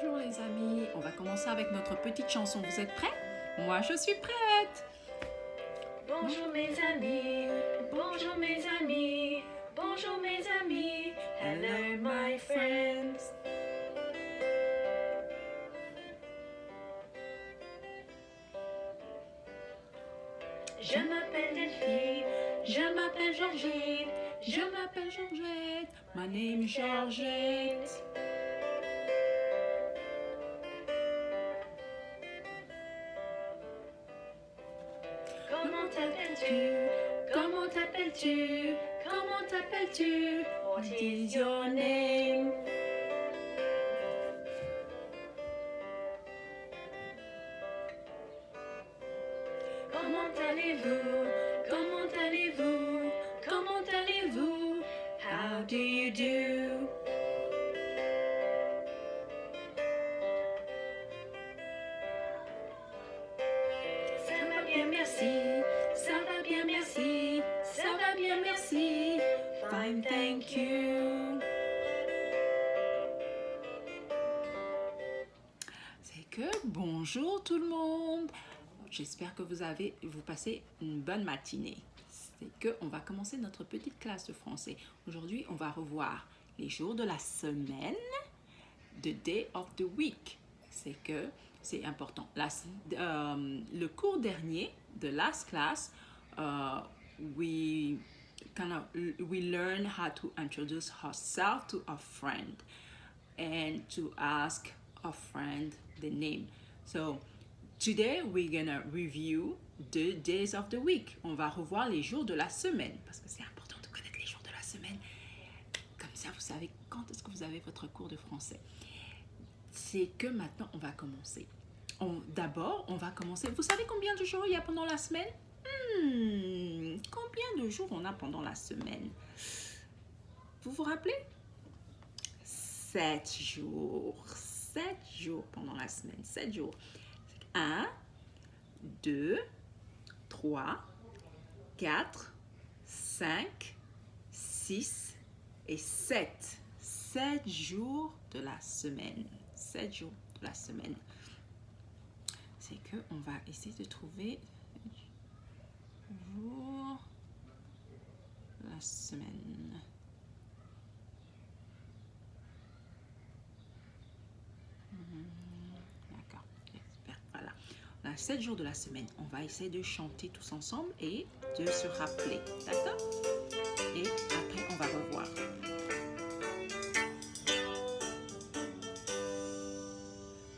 Bonjour les amis, on va commencer avec notre petite chanson. Vous êtes prêts? Moi je suis prête. Bonjour mes amis, bonjour mes amis, bonjour mes amis, hello my friends. Je m'appelle Delphine, je m'appelle Georgette, Je m'appelle Georgette, my name is Georgette. Comment t'appelles-tu? Comment t'appelles-tu? Comment t'appelles-tu? What is your name? Comment allez-vous? Comment allez-vous? Comment allez-vous? How do you do? Ça va bien, merci. Ça va bien, merci. Ça va bien, merci. Fine, thank you. C'est que bonjour tout le monde. J'espère que vous passez une bonne matinée. C'est que on va commencer notre petite classe de français. Aujourd'hui, on va revoir les jours de la semaine, the day of the week. C'est que c'est important. Le cours dernier de last class, we learn how to introduce ourselves to our friend and to ask our friend the name. So today we're gonna review the days of the week. On va revoir les jours de la semaine parce que c'est important de connaître les jours de la semaine. Comme ça, vous savez quand est-ce que vous avez votre cours de français. C'est que maintenant, on va commencer. D'abord, on va commencer. Vous savez combien de jours il y a pendant la semaine? Combien de jours on a pendant la semaine? Vous vous rappelez? 7 jours. 7 jours pendant la semaine. 7 jours. 1, 2, 3, 4, 5, 6 et 7. 7 jours de la semaine. 7 jours de la semaine. C'est que on va essayer de trouver jour de la semaine. D'accord. Voilà. On a 7 jours de la semaine. On va essayer de chanter tous ensemble et de se rappeler. D'accord? Et après, on va revoir.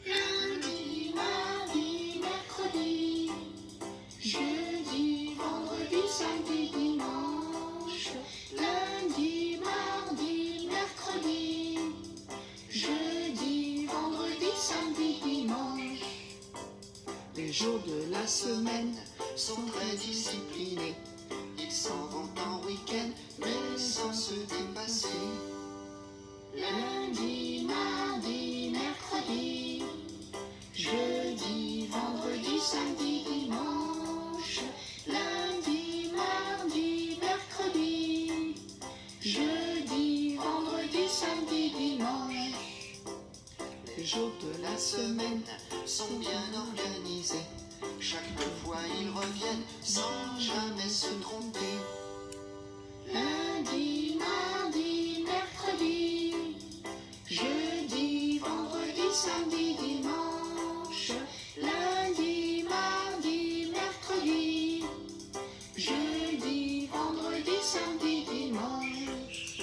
Lundi, mardi, mercredi, jeudi, vendredi, samedi, dimanche. Lundi, mardi, mercredi, jeudi, vendredi, samedi, dimanche. Les jours de la semaine sont très disciplinés. Ils s'en vont en week-end, mais sans se dépasser. Lundi, mardi, mercredi, jeudi, vendredi, samedi, dimanche. Lundi, mardi, mercredi, jeudi, vendredi, samedi, dimanche. Les jours de la semaine sont bien organisés. Chaque fois ils reviennent sans jamais se tromper. Lundi, mardi, mercredi, jeudi, vendredi, samedi, dimanche. Lundi, mardi, mercredi, jeudi, vendredi, samedi, dimanche.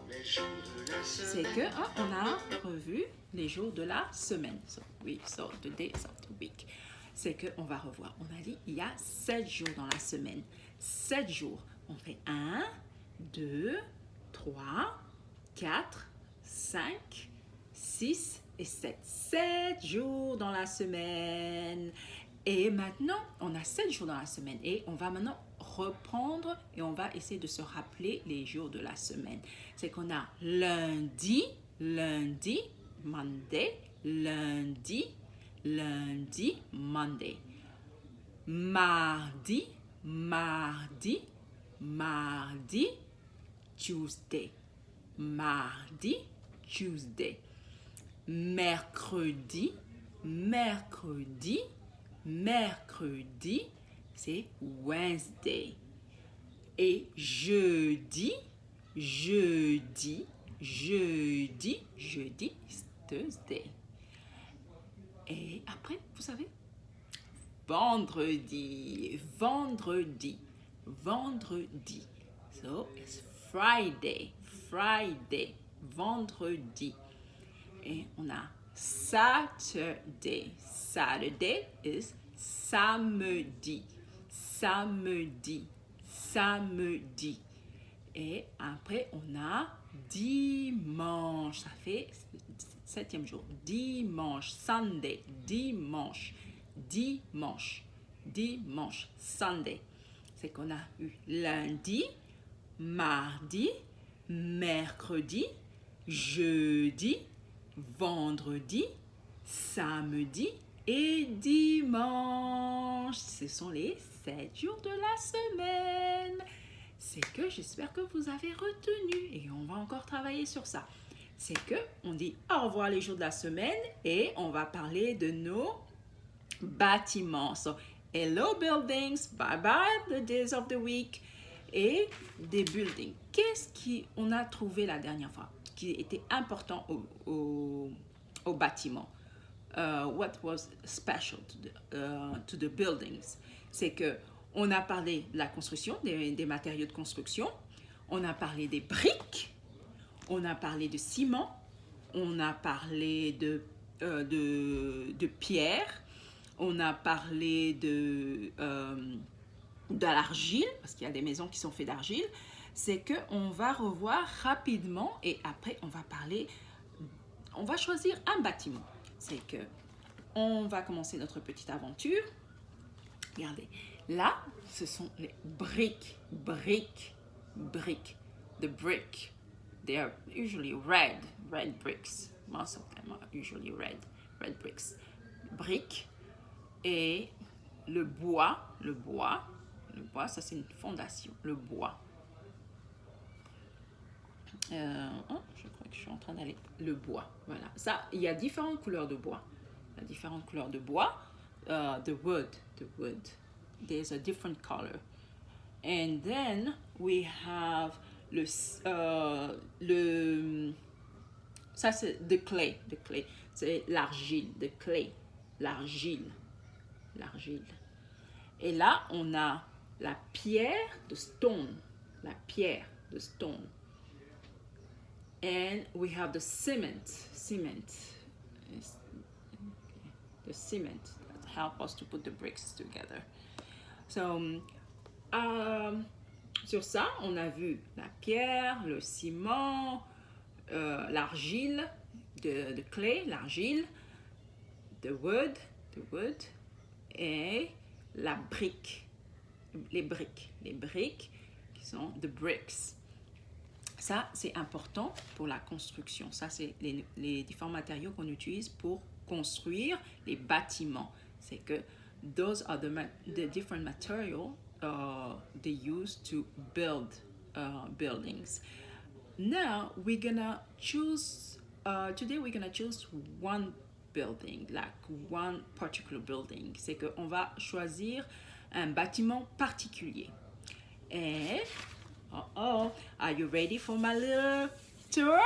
Les jours de la C'est semaine. que on a revu les jours de la semaine. So the days of the week. C'est que on va revoir. On a dit il y a 7 jours dans la semaine. 7 jours. On fait 1, 2, 3, 4, 5, 6 et 7. 7 jours dans la semaine. Et maintenant, on a 7 jours dans la semaine. Et on va maintenant reprendre et on va essayer de se rappeler les jours de la semaine. C'est qu'on a lundi, Monday, lundi, Monday. Mardi, Tuesday. Mardi, Tuesday. Mercredi, mercredi, mercredi, c'est Wednesday. Et jeudi, jeudi, jeudi, jeudi, c'est Thursday. Et après, vous savez, vendredi, vendredi, vendredi. So, it's Friday, Friday, vendredi. Et on a Saturday. Saturday is samedi, samedi, samedi. Et après, on a dimanche. Ça fait 7e jour. Dimanche, Sunday, dimanche, dimanche, dimanche, Sunday. C'est qu'on a eu lundi, mardi, mercredi, jeudi, vendredi, samedi et dimanche. Ce sont les 7 jours de la semaine. C'est que j'espère que vous avez retenu et on va encore travailler sur ça. C'est que on dit au revoir les jours de la semaine et on va parler de nos bâtiments. So, hello buildings, bye bye the days of the week et des buildings. Qu'est-ce qu'on a trouvé la dernière fois qui était important au bâtiment? What was special to the buildings? C'est que on a parlé de la construction, des matériaux de construction, on a parlé des briques, on a parlé de ciment, on a parlé de pierre, on a parlé de l'argile, parce qu'il y a des maisons qui sont faites d'argile. C'est qu'on va revoir rapidement et après on va choisir un bâtiment. C'est que on va commencer notre petite aventure. Regardez, là, ce sont les briques, briques, briques. The brick, they are usually red bricks. Most of them are usually red bricks. Briques et le bois, ça c'est une fondation, le bois. Je crois que je suis en train d'aller. Le bois, voilà. Ça, il y a différentes couleurs de bois. The wood. There's a different color. And then we have ça c'est the clay. C'est l'argile, l'argile. Et là, on a la pierre de stone. And we have the cement. The cement that help us to put the bricks together. So, sur ça, on a vu la pierre, le ciment, l'argile, the clay, l'argile, the wood, et la brique, les briques qui sont the bricks. Ça, c'est important pour la construction. Ça, c'est les différents matériaux qu'on utilise pour construire les bâtiments. C'est que those are the different materials they use to build buildings. Now, we're gonna choose, today we're gonna choose one building, like one particular building. C'est qu'on va choisir un bâtiment particulier. Et are you ready for my little tour?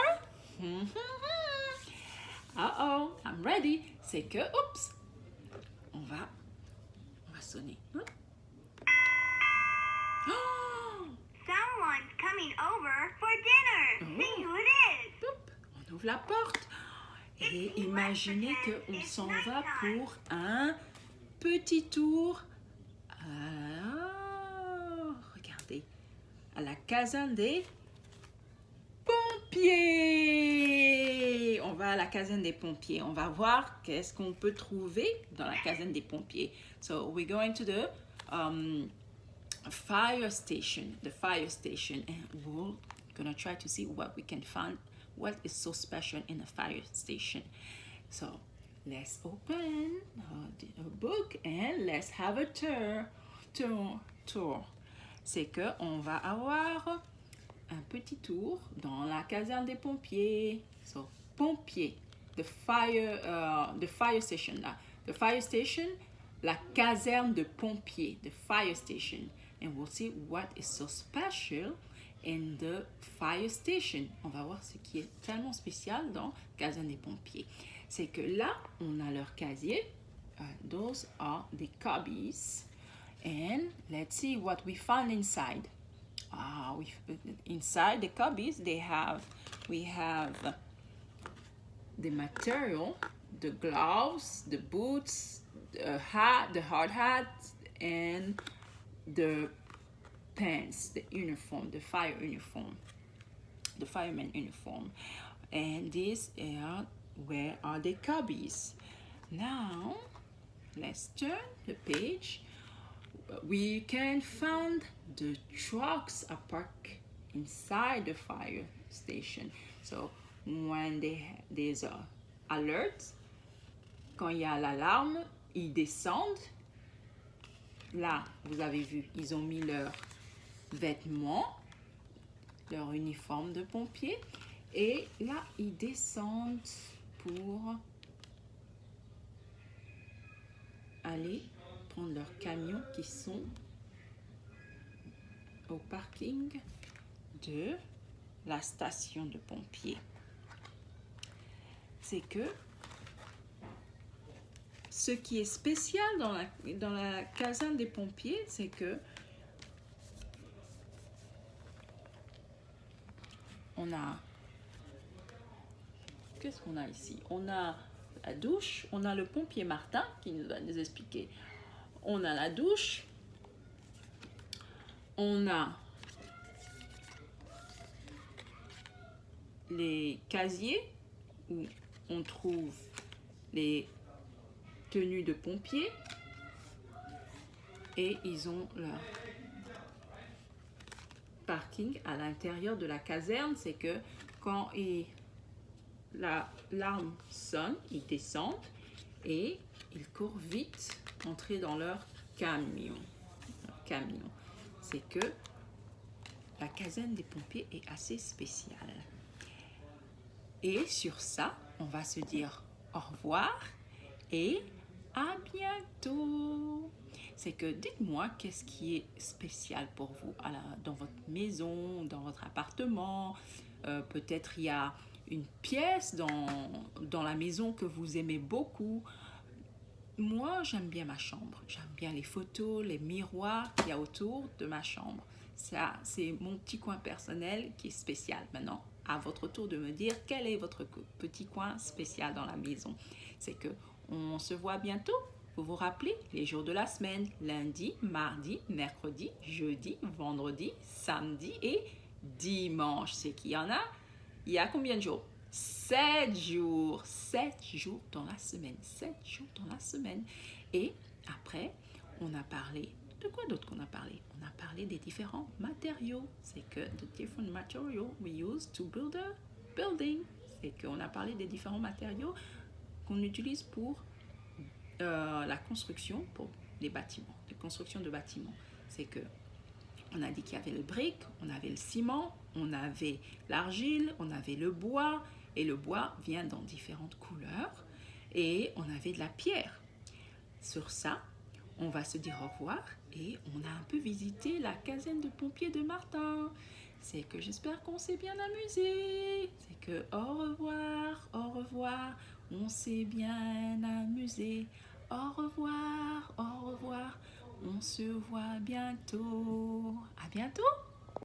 I'm ready. C'est que, oups, on va sonner. Someone's coming over for dinner. See who it is. On ouvre la porte. Et imaginez qu'on s'en va pour un petit tour. Regardez, à la caserne des pompiers. On va à la caserne des pompiers. On va voir qu'est-ce qu'on peut trouver dans la caserne des pompiers. So we're going to the fire station. And we're gonna try to see what we can find. What is so special in a fire station? So let's open a book and let's have a tour. C'est que on va avoir un petit tour dans la caserne des pompiers. So, pompiers. the fire station là. The fire station, la caserne de pompiers, the fire station. And we'll see what is so special in the fire station. On va voir ce qui est tellement spécial dans caserne des pompiers. C'est que là, on a leur casier. Those are the cubbies. And let's see what we found inside. Inside the cubbies, we have the material, the gloves, the boots, the hat, the hard hat, and the pants, the uniform, the fire uniform, the fireman uniform. And these are where are the cubbies. Now, let's turn the page. We can find the trucks are parked inside the fire station. So when there's a alert, quand il y a l'alarme, ils descendent. Là, vous avez vu, ils ont mis leurs vêtements, leur uniforme de pompier. Et là, ils descendent pour aller prendre leurs camions qui sont au parking de la station de pompiers. C'est que ce qui est spécial dans la caserne des pompiers, c'est que on a... Qu'est-ce qu'on a ici? On a la douche, on a le pompier Martin qui nous va nous expliquer. On a la douche, on a les casiers où on trouve les tenues de pompiers et ils ont leur parking à l'intérieur de la caserne. C'est que quand l'alarme sonne, ils descendent et ils courent vite entrer dans leur camion. C'est que la caserne des pompiers est assez spéciale. Et sur ça, on va se dire au revoir et à bientôt. C'est que dites-moi qu'est-ce qui est spécial pour vous dans votre maison, dans votre appartement. Peut-être il y a une pièce dans la maison que vous aimez beaucoup. Moi, j'aime bien ma chambre. J'aime bien les photos, les miroirs qu'il y a autour de ma chambre. Ça, c'est mon petit coin personnel qui est spécial. Maintenant, à votre tour de me dire quel est votre petit coin spécial dans la maison. C'est que on se voit bientôt. Vous vous rappelez les jours de la semaine, lundi, mardi, mercredi, jeudi, vendredi, samedi et dimanche. C'est qu'il y en a. Il y a combien de jours? 7 jours. 7 jours dans la semaine. 7 jours dans la semaine. Et après, on a parlé de quoi d'autre qu'on a parlé? On a parlé des différents matériaux. C'est que the different materials we use to build a building. C'est qu'on a parlé des différents matériaux qu'on utilise pour la construction, pour les bâtiments, la construction de bâtiments. C'est que on a dit qu'il y avait le brick, on avait le ciment, on avait l'argile, on avait le bois, et le bois vient dans différentes couleurs, et on avait de la pierre. Sur ça, on va se dire au revoir, et on a un peu visité la caserne de pompiers de Martin. C'est que j'espère qu'on s'est bien amusé. C'est que au revoir, on s'est bien amusé. Au revoir, on se voit bientôt. À bientôt!